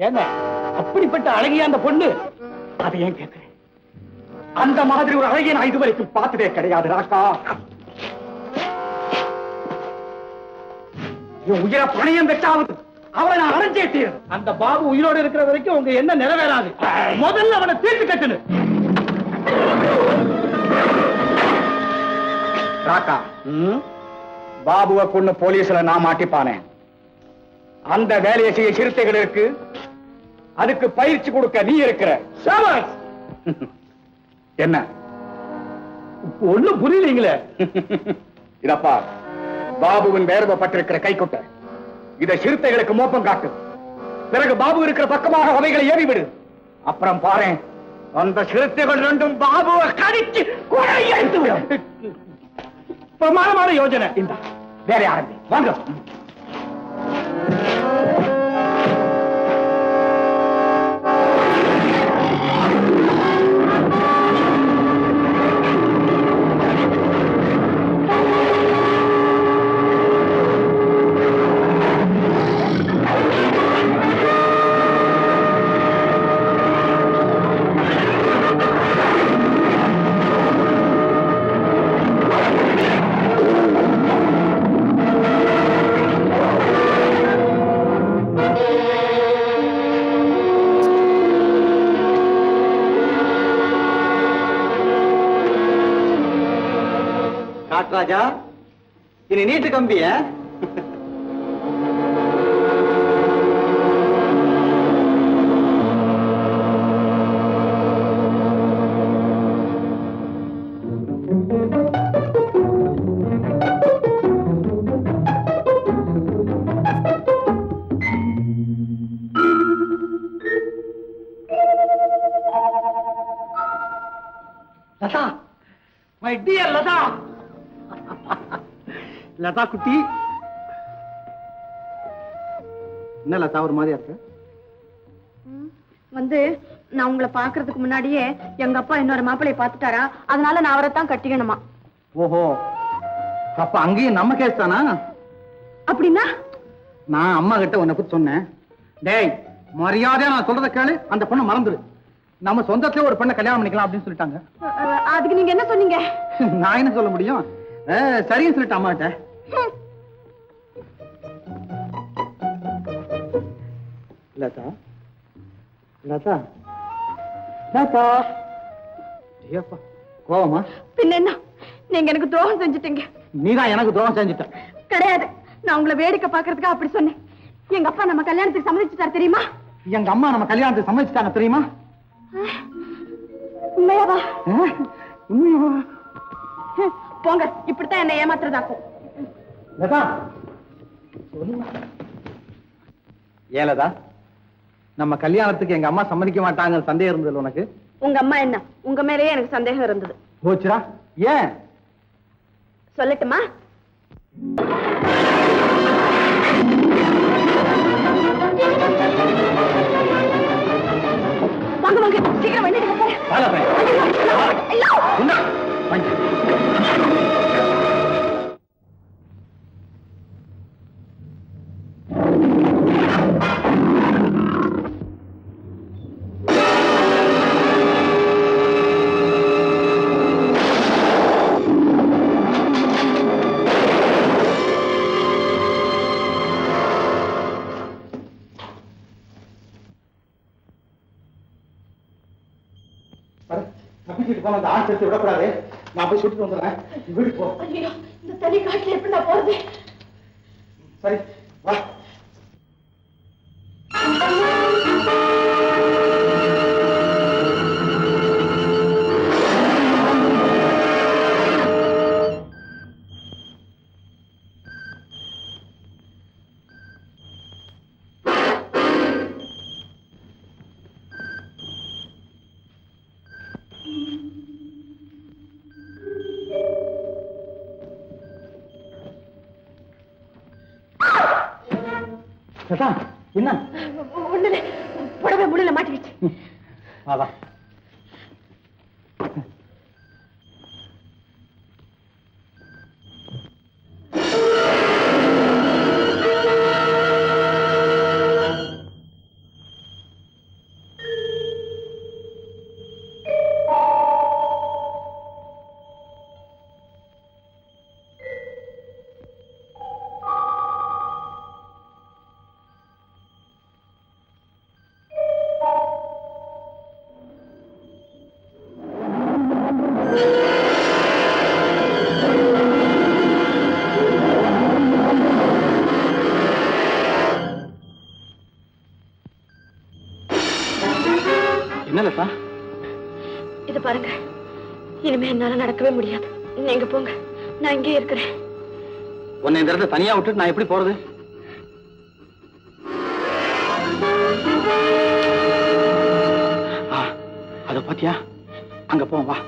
என்ன அப்படிப்பட்ட அழகிய அந்த பொண்ணு? அதை ஏன் கேட்கிறேன்? அந்த மாதிரி ஒரு அழகிய நான் இதுவரைக்கும் பார்த்ததே கிடையாது ராக்கா. உயிரை பணியம் பெற்றாவது அவரை நான் அரைஞ்சேட்டு. அந்த பாபு உயிரோடு இருக்கிற வரைக்கும் உங்க என்ன நிறைவேறாது. முதல்ல அவனை தீர்த்து கட்டுனு. ராக்கா, பாபுவை கொண்டு போலீஸ்ல நான் மாட்டிப்பானே. அந்த வேலையை செய்ய சிறுத்தைகள் இருக்கு. அதுக்கு பயிற்சி கொடுக்க நீ இருக்கிற. என்ன ஒண்ணும் புரியலீங்களே. இதப்பா, பாபுவின் வேர்வப்பட்டிருக்கிற கைக்குட்ட இத சிறுத்தைகளுக்கு மோப்பம் காட்டு. பிறகு பாபு இருக்கிற பக்கமாக அவைகளை ஏறி விடு. அப்புறம் பாரு, அந்த சிறுத்தைகள் ரெண்டும் பாபுவை கடிச்சு கொலையடித்து விடும். பிரமாதமான யோஜனை. இந்த வேற ஆரம்பி வாங்க. ராஜா, இனி நீட்டு கம்பிய லதா, மை டியர் லதா. லதா குட்டி, என்ன லதா ஒரு மாதிரியா இருக்க? வந்து நான் உங்களை பாக்குறதுக்கு முன்னாடியே எங்க அப்பா இன்னொரு மாப்பிளைய பாத்துட்டாரா, அதனால நான் அவரைத்தான் கட்டிக்கணுமா. ஓஹோ, அப்ப அங்கேயும் நம்ம கேஸ் தானா? அப்படின்னா நான் அம்மா கிட்ட உன்னை பத்தி சொன்னேன். டேய், மரியாதையா நான் சொல்றத கேளு, அந்த பொண்ணை மறந்துடு. நம்ம சொந்தத்திலே ஒரு பெண்ணை கல்யாணம் பண்ணிக்கலாம் அப்படின்னு சொல்லிட்டாங்க. அதுக்கு நீங்க என்ன சொன்னீங்க? நான் என்ன சொல்ல முடியும்? சரின்னு சொல்லிட்டு அம்மாட்ட. லதா, லதா, லதா, ஏப்பா கோவமா? பின்ன என்ன, நீங்க எனக்கு துரோகம் செஞ்சுட்டீங்க. நீதான் எனக்கு துரோகம் செஞ்சுட்ட. கிடையாது, நான் உங்களை வேடிக்கை பாக்குறதுக்கு அப்படி சொன்னேன். எங்க அப்பா நம்ம கல்யாணத்துக்கு சம்மதிச்சுட்டார் தெரியுமா? எங்க அம்மா நம்ம கல்யாணத்துக்கு சம்மதிச்சுட்டாங்க தெரியுமா? உண்மையாவா? உண்மையாவா? போங்க, இப்படித்தான் என்ன ஏமாத்துறதாக்கும். லதா, ஏலதா, நம்ம கல்யாணத்துக்கு எங்க அம்மா சம்மதிக்க மாட்டாங்க சந்தேகம் இருந்தது உனக்கு? உங்க அம்மா என்ன, உங்க மேலேயே எனக்கு சந்தேகம் இருந்தது. போச்சுரா. ஏன் சொல்லட்டுமா? வாங்க வாங்க, சீக்கிரம் வண்டி விடக்கூடாது. நான் போய் சுட்டு வந்துடுறேன். வீட்டுக்கு போ. இந்த தனி காட்டுல எப்படி நான் போறது? சரி வா. என்ன ஒண்ணுல புடவை முள்ளுல மாட்டிக்கிச்சு. வா. என்ன லதா? இது பாருங்க, இனிமே என்னால நடக்கவே முடியாது. நீங்க போங்க, நான் இங்கே இருக்கிறேன். உன்னை இந்த இடத்துல தனியா விட்டுட்டு நான் எப்படி போறது? அத பாத்தியா? அங்க போ வா.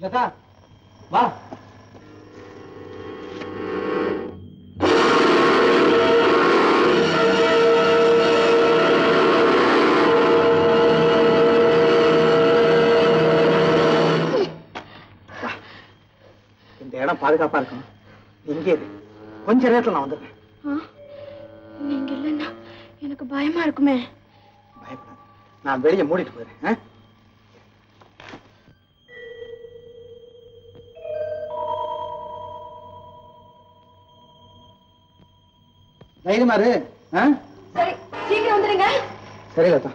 லதா வா. இந்த இடம் பாதுகாப்பா இருக்கும். எங்கே இது? கொஞ்ச நேரத்துல நான் வந்துடுறேன். நீங்க இல்லைன்னா எனக்கு பயமா இருக்குமே. பயப்படாத, நான் வெளியே மூடிட்டு போயிடுறேன். தைரியமா இரு. சரி, சீக்கிரம் வந்துருங்க. சரி லதா.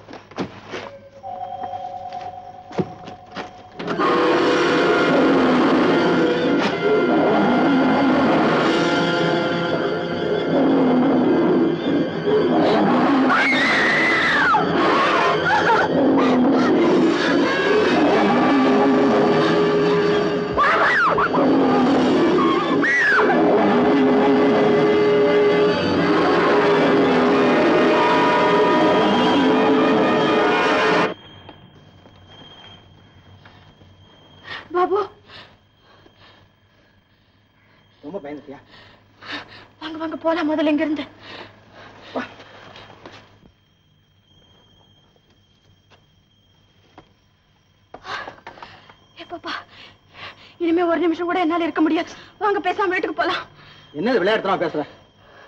பாபு, ரொம்ப பயந்துட்டியா? வாங்க வாங்க போலாம், முதல்ல இங்க இருந்து. பாப்பா, இனிமே ஒரு நிமிஷம் கூட என்னால இருக்க முடியாது. வாங்க பேசாம வீட்டுக்கு போலாம். என்னது விளையாடுறா பேசுற?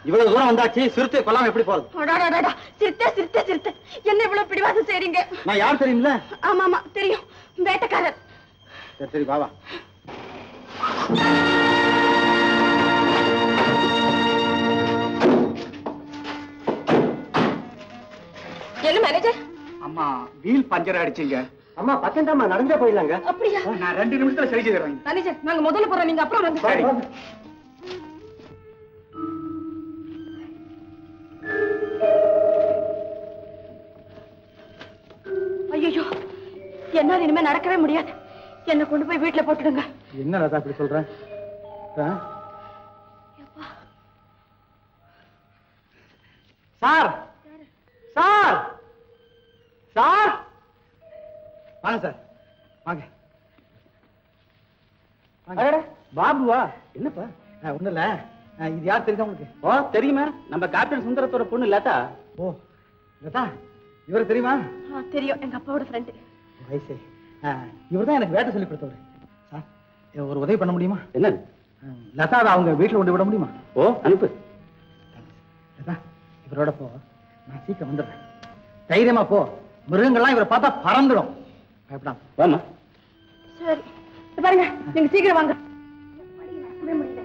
இவ்வளவு தூரம் வந்தாச்சு, சிறுத்தை கொல்லாம எப்படி போறது? சிரித்த சிரித்த சிரித்த என்ன இவ்வளவு பிடிவாதம் செய்றீங்க? நான் யார் தெரியுமில்ல? ஆமா ஆமா தெரியும், வேட்டைக்காரர். சரி சரி வா வா. என்ன மேனேஜர்? அம்மா வீல் பஞ்சர் அடிச்சீங்க. அம்மா பக்கம் தாம்மா, நடந்தே போயிடலாங்க. அப்படியா? நான் 2 நிமிஷத்துல சரி செய்யறேன். மேனேஜர், நாங்க முதல்ல போறோம், நீங்க அப்புறம் வந்து. சரி. ஐயோ, என்னால இனிமே நடக்கவே முடியாது. என்ன கொண்டு போய் வீட்டுல போட்டுடுங்க. என்ன லதா இப்படி சொல்ற? சார் சார் சார், வாங்க சார் வாங்க. பாபுவா? என்னப்பா? ஒண்ணு இல்ல, இது யார் தெரியுதா உங்களுக்கு? ஓ தெரியுமா, நம்ம கேப்டன் சுந்தரத்தோட பொண்ணு லதா. ஓ லதா, இவரு தெரியுமா? தெரியும், எங்க அப்பாவோட ஃப்ரெண்டு. வயசே, இவர்தான் எனக்கு வேட்டை சொல்லி கொடுத்தவர். சார், ஒரு உதவி பண்ண முடியுமா? என்னது? லதாவை அவங்க வீட்டுல கொண்டு விட முடியுமா? ஓ அனுப்பு. லதா, இவரோட போ, நான் சீக்கிரம் வந்துடுறேன். தைரியமா போ, மிருகங்கள்லாம் இவரை பார்த்தா பறந்துடும். பயப்படாம வாமா. சரி பாருங்க, நீங்க சீக்கிரம் வாங்க. நடக்கவே முடியல.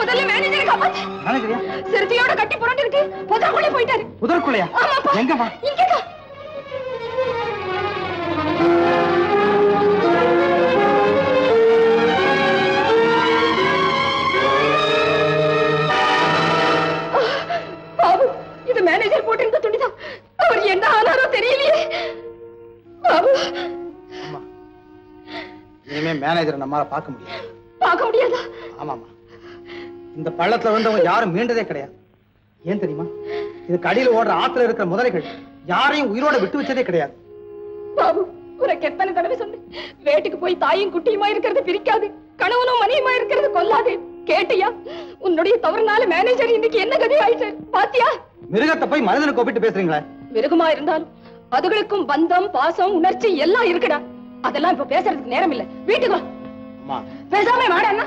முதல்ல மேனேஜரை காப்பாத்து. மேனேஜரியா? சிறுத்தையோட கட்டி புரண்டுகிட்டு புதற்குள்ளே போயிட்டாரு. புதற்குள்ளையா? ஆமாப்பா. எங்கம்மா? இங்கதான். பாபு, இது மேனேஜர் போட்டிருந்த துணிதான். அவர் என்ன ஆனாரோ தெரியலையே. பாபு, அம்மா, இனிமே மேனேஜரை நம்மால பார்க்க முடியாது. பார்க்க முடியாதா? ஆமாமா, இந்த பள்ளத்துல வந்தவங்க யாரும் மீண்டதே கிடையாது. ஏன் தெரியுமா? இதுக்கு அடியில் ஓடுற ஆத்துல இருக்கிற முதலைகள் யாரையும் உயிரோட விட்டு வச்சதே கிடையாது. பாபு, உனக்கு எத்தனை தடவை சொன்னேன், வேட்டுக்கு போய் தாயும் குட்டியுமா இருக்கிறது பிரிக்காது, கணவனும் மனைவியுமா இருக்கிறது கொல்லாது. கேட்டியா? உன்னுடைய தவறுனால மேனேஜர் இன்னைக்கு என்ன கதை ஆயிட்டு பாத்தியா? மிருகத்தை போய் மனிதனுக்கு ஒப்பிட்டு பேசுறீங்களா? மிருகமா இருந்தாலும் அதுகளுக்கும் பந்தம், பாசம், உணர்ச்சி எல்லாம் இருக்குடா. அதெல்லாம் இப்ப பேசுறதுக்கு நேரம் இல்ல. வீட்டுக்கு வா. அம்மா, பேசாம வாடா.